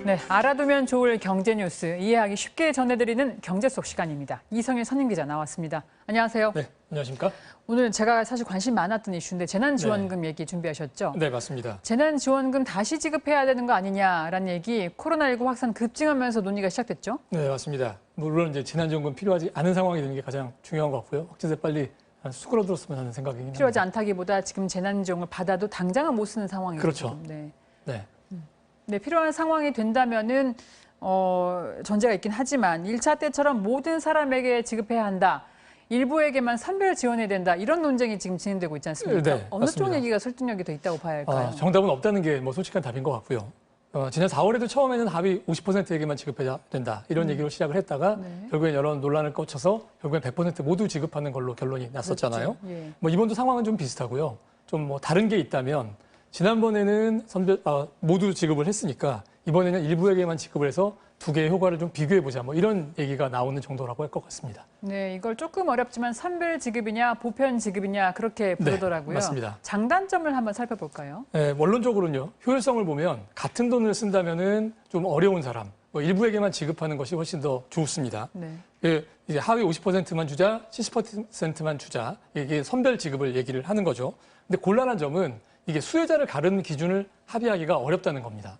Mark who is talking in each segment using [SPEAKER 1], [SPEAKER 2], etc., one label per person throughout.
[SPEAKER 1] 네, 알아두면 좋을 경제 뉴스 이해하기 쉽게 전해드리는 경제 속 시간입니다. 이성일 선임기자 나왔습니다. 안녕하세요.
[SPEAKER 2] 네, 안녕하십니까?
[SPEAKER 1] 오늘 제가 사실 관심 많았던 이슈인데 재난지원금 얘기 준비하셨죠?
[SPEAKER 2] 네, 맞습니다.
[SPEAKER 1] 재난지원금 다시 지급해야 되는 거 아니냐라는 얘기, 코로나19 확산 급증하면서 논의가 시작됐죠?
[SPEAKER 2] 네, 맞습니다. 물론 이제 재난지원금 필요하지 않은 상황이 되는 게 가장 중요한 것 같고요. 확진세 빨리 수그러들었으면 하는 생각이긴 합니다.
[SPEAKER 1] 필요하지 않다기보다 지금 재난지원금을 받아도 당장은 못 쓰는 상황이죠.
[SPEAKER 2] 그렇죠.
[SPEAKER 1] 네.
[SPEAKER 2] 네.
[SPEAKER 1] 네, 필요한 상황이 된다면은 전제가 있긴 하지만 1차 때처럼 모든 사람에게 지급해야 한다. 일부에게만 선별 지원해야 된다. 이런 논쟁이 지금 진행되고 있지 않습니까?
[SPEAKER 2] 네,
[SPEAKER 1] 어느
[SPEAKER 2] 맞습니다.
[SPEAKER 1] 쪽 얘기가 설득력이 더 있다고 봐야 할까요?
[SPEAKER 2] 정답은 없다는 게 뭐 솔직한 답인 것 같고요. 지난 4월에도 처음에는 합의 50%에게만 지급해야 된다. 이런 얘기로 시작을 했다가 결국엔 여러 논란을 거쳐서 결국엔 100% 모두 지급하는 걸로 결론이 났었잖아요.
[SPEAKER 1] 그렇죠. 예.
[SPEAKER 2] 뭐 이번도 상황은 좀 비슷하고요. 좀 뭐 다른 게 있다면 지난번에는 모두 지급을 했으니까 이번에는 일부에게만 지급을 해서 두 개의 효과를 좀 비교해보자. 뭐 이런 얘기가 나오는 정도라고 할 것 같습니다.
[SPEAKER 1] 네, 이걸 조금 어렵지만 선별 지급이냐 보편 지급이냐 그렇게 부르더라고요.
[SPEAKER 2] 네, 맞습니다.
[SPEAKER 1] 장단점을 한번 살펴볼까요?
[SPEAKER 2] 네, 원론적으로는요. 효율성을 보면 같은 돈을 쓴다면은 좀 어려운 사람, 뭐 일부에게만 지급하는 것이 훨씬 더 좋습니다.
[SPEAKER 1] 네.
[SPEAKER 2] 예, 이제 하위 50%만 주자, 70%만 주자 이게 선별 지급을 얘기를 하는 거죠. 근데 곤란한 점은 이게 수혜자를 가르는 기준을 합의하기가 어렵다는 겁니다.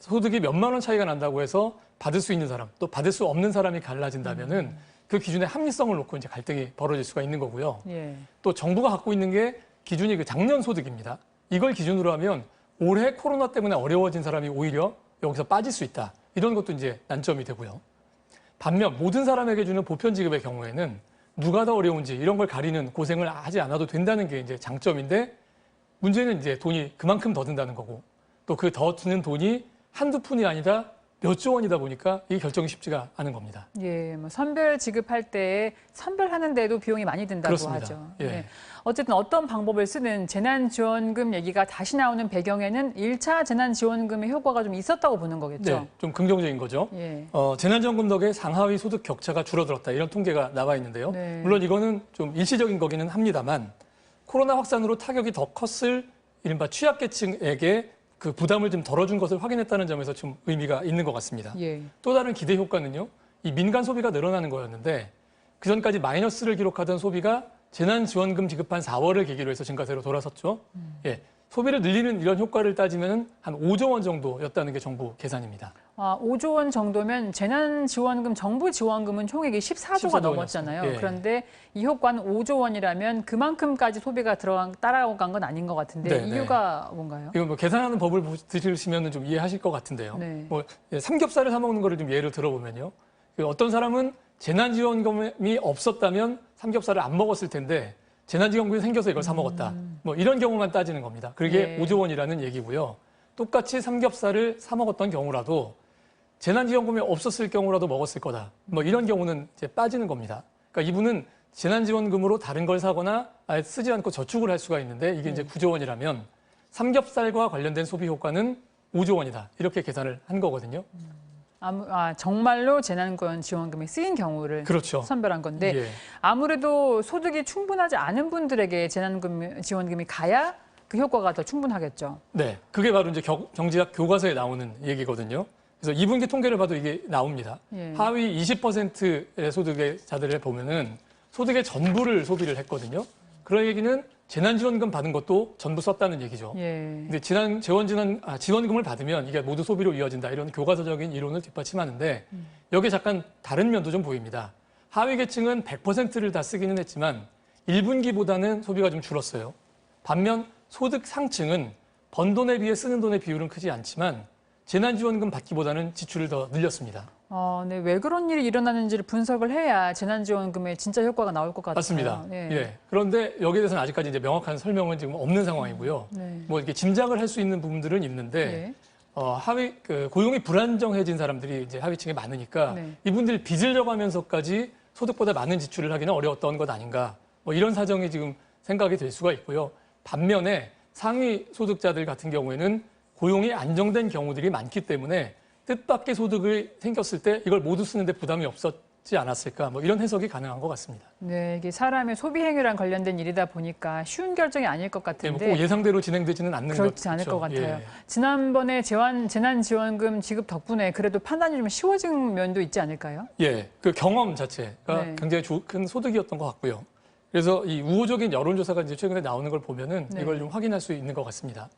[SPEAKER 2] 소득이 몇만 원 차이가 난다고 해서 받을 수 있는 사람, 또 받을 수 없는 사람이 갈라진다면은 그 기준의 합리성을 놓고 이제 갈등이 벌어질 수가 있는 거고요.
[SPEAKER 1] 예.
[SPEAKER 2] 또 정부가 갖고 있는 게 기준이 그 작년 소득입니다. 이걸 기준으로 하면 올해 코로나 때문에 어려워진 사람이 오히려 여기서 빠질 수 있다. 이런 것도 이제 난점이 되고요. 반면 모든 사람에게 주는 보편 지급의 경우에는 누가 더 어려운지 이런 걸 가리는 고생을 하지 않아도 된다는 게 이제 장점인데 문제는 이제 돈이 그만큼 더 든다는 거고 또 그 더 드는 돈이 한두 푼이 아니라 몇 조 원이다 보니까 이 결정이 쉽지가 않은 겁니다.
[SPEAKER 1] 예, 뭐 선별 지급할 때 선별하는 데도 비용이 많이 든다고
[SPEAKER 2] 그렇습니다.
[SPEAKER 1] 하죠.
[SPEAKER 2] 예.
[SPEAKER 1] 네. 어쨌든 어떤 방법을 쓰든 재난지원금 얘기가 다시 나오는 배경에는 1차 재난지원금의 효과가 좀 있었다고 보는 거겠죠.
[SPEAKER 2] 네, 좀 긍정적인 거죠.
[SPEAKER 1] 예.
[SPEAKER 2] 재난지원금 덕에 상하위 소득 격차가 줄어들었다 이런 통계가 나와 있는데요.
[SPEAKER 1] 네.
[SPEAKER 2] 물론 이거는 좀 일시적인 거기는 합니다만 코로나 확산으로 타격이 더 컸을 이른바 취약계층에게 그 부담을 좀 덜어준 것을 확인했다는 점에서 좀 의미가 있는 것 같습니다.
[SPEAKER 1] 예.
[SPEAKER 2] 또 다른 기대 효과는요. 이 민간 소비가 늘어나는 거였는데 그전까지 마이너스를 기록하던 소비가 재난지원금 지급한 4월을 계기로 해서 증가세로 돌아섰죠. 예, 소비를 늘리는 이런 효과를 따지면 한 5조 원 정도였다는 게 정부 계산입니다.
[SPEAKER 1] 5조 원 정도면 재난지원금, 정부 지원금은 총액이 14조가 넘었잖아요.
[SPEAKER 2] 예.
[SPEAKER 1] 그런데 이 효과는 5조 원이라면 그만큼까지 소비가 따라간 건 아닌 것 같은데
[SPEAKER 2] 네,
[SPEAKER 1] 이유가 뭔가요?
[SPEAKER 2] 이거 뭐 계산하는 법을 들으시면 좀 이해하실 것 같은데요.
[SPEAKER 1] 네.
[SPEAKER 2] 뭐 삼겹살을 사 먹는 거를 좀 예를 들어보면요. 어떤 사람은 재난지원금이 없었다면 삼겹살을 안 먹었을 텐데 재난지원금이 생겨서 이걸 사 먹었다. 뭐 이런 경우만 따지는 겁니다. 그게
[SPEAKER 1] 예.
[SPEAKER 2] 5조 원이라는 얘기고요. 똑같이 삼겹살을 사 먹었던 경우라도 재난지원금이 없었을 경우라도 먹었을 거다. 뭐 이런 경우는 이제 빠지는 겁니다. 그러니까 이분은 재난지원금으로 다른 걸 사거나 아예 쓰지 않고 저축을 할 수가 있는데 이게 이제 9조 원이라면 삼겹살과 관련된 소비 효과는 5조 원이다. 이렇게 계산을 한 거거든요.
[SPEAKER 1] 정말로 재난지원금이 쓰인 경우를
[SPEAKER 2] 그렇죠.
[SPEAKER 1] 선별한 건데
[SPEAKER 2] 예.
[SPEAKER 1] 아무래도 소득이 충분하지 않은 분들에게 재난지원금이 가야 그 효과가 더 충분하겠죠.
[SPEAKER 2] 네, 그게 바로 이제 경제학 교과서에 나오는 얘기거든요. 그래서 2분기 통계를 봐도 이게 나옵니다.
[SPEAKER 1] 예.
[SPEAKER 2] 하위 20%의 소득의 자들을 보면은 소득의 전부를 소비를 했거든요. 그런 얘기는 재난지원금 받은 것도 전부 썼다는 얘기죠.
[SPEAKER 1] 예.
[SPEAKER 2] 근데 지원금을 받으면 이게 모두 소비로 이어진다 이런 교과서적인 이론을 뒷받침하는데 여기에 잠깐 다른 면도 좀 보입니다. 하위 계층은 100%를 다 쓰기는 했지만 1분기보다는 소비가 좀 줄었어요. 반면 소득 상층은 번 돈에 비해 쓰는 돈의 비율은 크지 않지만 재난지원금 받기보다는 지출을 더 늘렸습니다.
[SPEAKER 1] 네, 왜 그런 일이 일어나는지를 분석을 해야 재난지원금의 진짜 효과가 나올 것 같아요.
[SPEAKER 2] 맞습니다.
[SPEAKER 1] 네.
[SPEAKER 2] 예. 그런데 여기에 대해서는 아직까지 이제 명확한 설명은 지금 없는 상황이고요.
[SPEAKER 1] 네.
[SPEAKER 2] 뭐 이렇게 짐작을 할 수 있는 부분들은 있는데 고용이 불안정해진 사람들이 이제 하위층에 많으니까
[SPEAKER 1] 네.
[SPEAKER 2] 이분들이 빚을 져가면서까지 소득보다 많은 지출을 하기는 어려웠던 것 아닌가. 뭐 이런 사정이 지금 생각이 될 수가 있고요. 반면에 상위 소득자들 같은 경우에는 고용이 안정된 경우들이 많기 때문에 뜻밖의 소득이 생겼을 때 이걸 모두 쓰는데 부담이 있지 않았을까 뭐 이런 해석이 가능한 것 같습니다.
[SPEAKER 1] 네, 이게 사람의 소비 행위랑 관련된 일이다 보니까 쉬운 결정이 아닐 것
[SPEAKER 2] 네,
[SPEAKER 1] 같은데
[SPEAKER 2] 뭐꼭 예상대로 진행되지는 않는
[SPEAKER 1] 그렇지 않을 것
[SPEAKER 2] 같죠.
[SPEAKER 1] 같아요.
[SPEAKER 2] 예.
[SPEAKER 1] 지난번에 재난지원금 지급 덕분에 그래도 판단이 좀 쉬워진 면도 있지 않을까요?
[SPEAKER 2] 예, 그 경험 자체가
[SPEAKER 1] 네.
[SPEAKER 2] 굉장히 큰 소득이었던 것 같고요. 그래서 이 우호적인 여론조사가 이제 최근에 나오는 걸 보면은
[SPEAKER 1] 네.
[SPEAKER 2] 이걸 좀 확인할 수 있는 것 같습니다.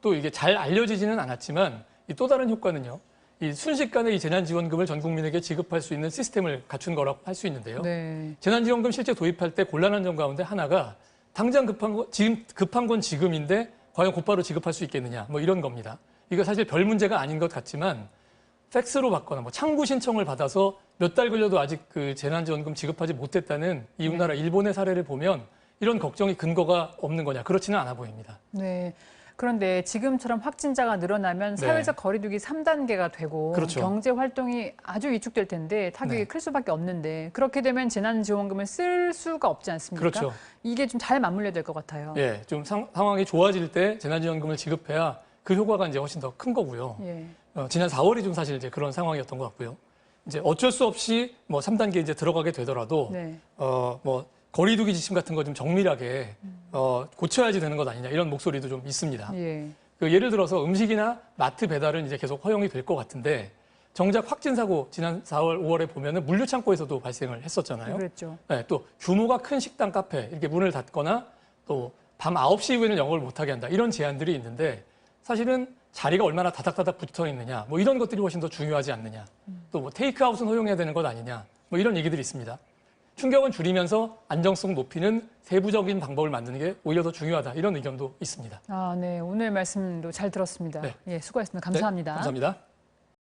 [SPEAKER 2] 또 이게 잘 알려지지는 않았지만 이 또 다른 효과는요. 이 순식간에 이 재난지원금을 전 국민에게 지급할 수 있는 시스템을 갖춘 거라고 할 수 있는데요.
[SPEAKER 1] 네.
[SPEAKER 2] 재난지원금 실제 도입할 때 곤란한 점 가운데 하나가 당장 급한 건 지금인데 과연 곧바로 지급할 수 있겠느냐 뭐 이런 겁니다. 이거 사실 별 문제가 아닌 것 같지만 팩스로 받거나 뭐 창구 신청을 받아서 몇 달 걸려도 아직 그 재난지원금 지급하지 못했다는 이웃나라 일본의 사례를 보면 이런 걱정이 근거가 없는 거냐 그렇지는 않아 보입니다.
[SPEAKER 1] 네. 그런데 지금처럼 확진자가 늘어나면
[SPEAKER 2] 네.
[SPEAKER 1] 사회적 거리두기 3단계가 되고
[SPEAKER 2] 그렇죠.
[SPEAKER 1] 경제 활동이 아주 위축될 텐데 타격이
[SPEAKER 2] 네.
[SPEAKER 1] 클 수밖에 없는데 그렇게 되면 재난지원금을 쓸 수가 없지 않습니까?
[SPEAKER 2] 그렇죠.
[SPEAKER 1] 이게 좀 잘 맞물려야 될 것 같아요.
[SPEAKER 2] 예, 좀 상황이 좋아질 때 재난지원금을 지급해야 그 효과가 이제 훨씬 더 큰 거고요.
[SPEAKER 1] 예.
[SPEAKER 2] 지난 4월이 좀 사실 이제 그런 상황이었던 것 같고요. 이제 어쩔 수 없이 뭐 3단계 이제 들어가게 되더라도
[SPEAKER 1] 네.
[SPEAKER 2] 뭐 거리두기 지침 같은 거 좀 정밀하게 고쳐야지 되는 것 아니냐 이런 목소리도 좀 있습니다.
[SPEAKER 1] 예.
[SPEAKER 2] 그 예를 들어서 음식이나 마트 배달은 이제 계속 허용이 될 것 같은데 정작 확진 사고 지난 4월, 5월에 보면은 물류 창고에서도 발생을 했었잖아요.
[SPEAKER 1] 그랬죠.
[SPEAKER 2] 네, 또 규모가 큰 식당, 카페 이렇게 문을 닫거나 또 밤 9시 이후에는 영업을 못하게 한다 이런 제한들이 있는데 사실은 자리가 얼마나 다닥다닥 붙어 있느냐 뭐 이런 것들이 훨씬 더 중요하지 않느냐 또 뭐 테이크아웃은 허용해야 되는 것 아니냐 뭐 이런 얘기들이 있습니다. 충격은 줄이면서 안정성 높이는 세부적인 방법을 만드는 게 오히려 더 중요하다 이런 의견도 있습니다.
[SPEAKER 1] 아, 네. 오늘 말씀도 잘 들었습니다.
[SPEAKER 2] 네.
[SPEAKER 1] 예, 수고하셨습니다. 감사합니다.
[SPEAKER 2] 네, 감사합니다.